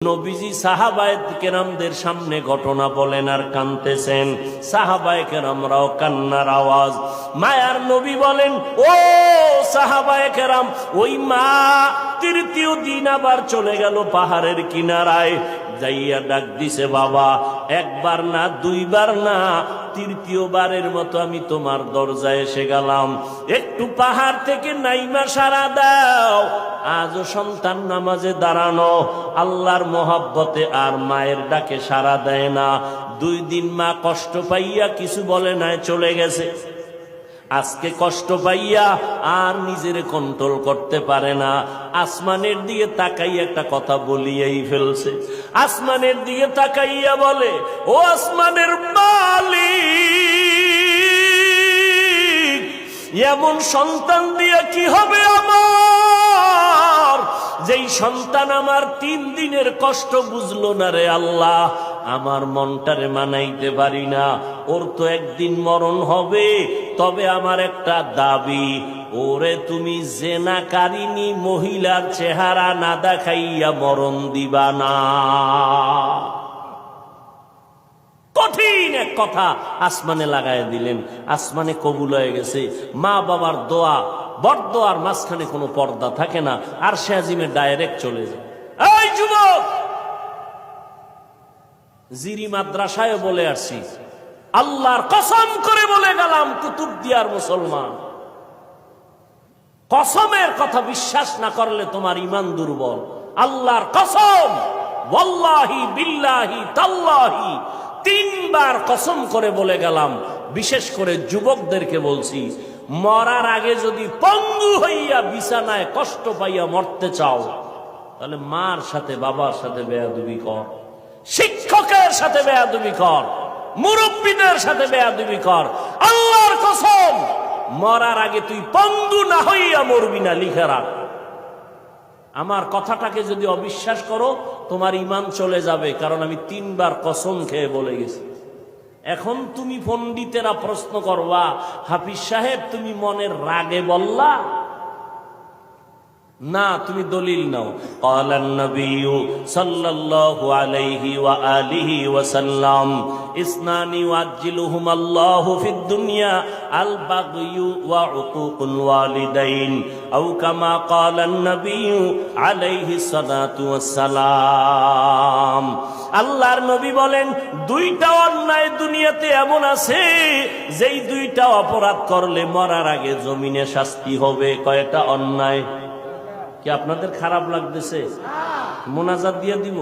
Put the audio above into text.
নবীজি সাহাবায়ে কেরামদের সামনে ঘটনা বলেন আর কাঁদতেছেন। সাহাবায়ে কেরামরাও কান্নার আওয়াজ। মায়ার নবী বলেন, ও সাহাবায়ে কেরাম, ওই মা তৃতীয় দিন আবার চলে গেল পাহাড়ের কিনারায়, যাইয়া ডাক দিছে, বাবা একবার না দুইবার না তৃতীয়বারের মতো আমি তোমার দরজায় এসে গেলাম, একটু পাহাড় থেকে নাইমা সারা দাও। আজও সন্তান নামাজে দাঁড়ানো, আল্লাহর মহব্বতে আর মায়ের ডাকে সারা দেয় না। 2 দিন মা কষ্ট পাইয়া কিছু বলে নাই, চলে গেছে। আজকে কষ্ট পাইয়া আর নিজের কন্ট্রোল করতে পারে না, আসমানের দিকে তাকাইয়া একটা কথা বলিয়েই ফেলছে। আসমানের দিকে তাকাইয়া বলে, ও আসমানের মালিক, এমন সন্তান দিয়ে কি হবে আমার, যেই সন্তান আমার 3 দিনের কষ্ট বুঝলো না রে আল্লাহ। আমার মনটারে মানাইতে পারি না, ওর তো একদিন মরণ হবে। তবে আমার একটা দাবি, ওরে তুমি জেনাকারিনী মহিলার চেহারা না দেখাইয়া মরণ দিবা না। কঠিন এক কথা আসমানে লাগায় দিলেন, আসমানে কবুল হয়ে গেছে। মা বাবার দোয়া, বড়দোয়ার মাঝখানে কোনো পর্দা থাকে না, আর সে আজিমে ডাইরেক্ট চলে যায়। এই যুবক, জিরি মাদ্রাসায় বলে আসছি, আল্লাহর কসম করে বলে গেলাম, কুতুবদিয়ার মুসলমান, কসমের কথা বিশ্বাস না করলে তোমার ঈমান দুর্বল। আল্লাহর কসম, ওয়াল্লাহি বিল্লাহি তাল্লাহি, 3 বার কসম করে বলে গেলাম। বিশেষ করে যুবকদেরকে বলছি, মরার আগে যদি পঙ্গু হইয়া বিছানায় কষ্ট পাইয়া মরতে চাও, তাহলে মার সাথে বাবার সাথে বেয়াদবি কর, শিক্ষকের সাথে বেয়াদবি কর, মুরব্বীদের সাথে বেয়াদবি কর। আল্লাহর কসম, মরার আগে তুই পঙ্গু না হইয়া মরবি না, লিখে রাখ। আমার কথাটাকে যদি অবিশ্বাস করো, তোমার ঈমান চলে যাবে, কারণ আমি 3 বার কসম খেয়ে বলে গেছি। এখন তুমি পণ্ডিতেরা প্রশ্ন করবা, হাফিজ সাহেব তুমি মনের রাগে বললা না, তুমি দলিল নাও। ক্বালান নবিয়্যু সাল্লাল্লাহু আলাইহি ওয়া আলিহি ওয়া সাল্লাম, ইসনানি ওয়াজ্জিলুহুমাল্লাহু ফিদ দুনিয়া আল বাগয়ু ওয়া উকুকুল ওয়ালিদাইন, আও কামা ক্বালান নবিয়্যু আলাইহি সালাতু ওয়াস সালাম। আল্লাহর নবী বলেন, 2টা অন্যায় দুনিয়াতে এমন আছে, যেই 2টা অপরাধ করলে মরার আগে জমিনে শাস্তি হবে। কয়টা অন্যায়? কি আপনাদের খারাপ লাগতেছে? মোনাজাত দিয়ে দিব।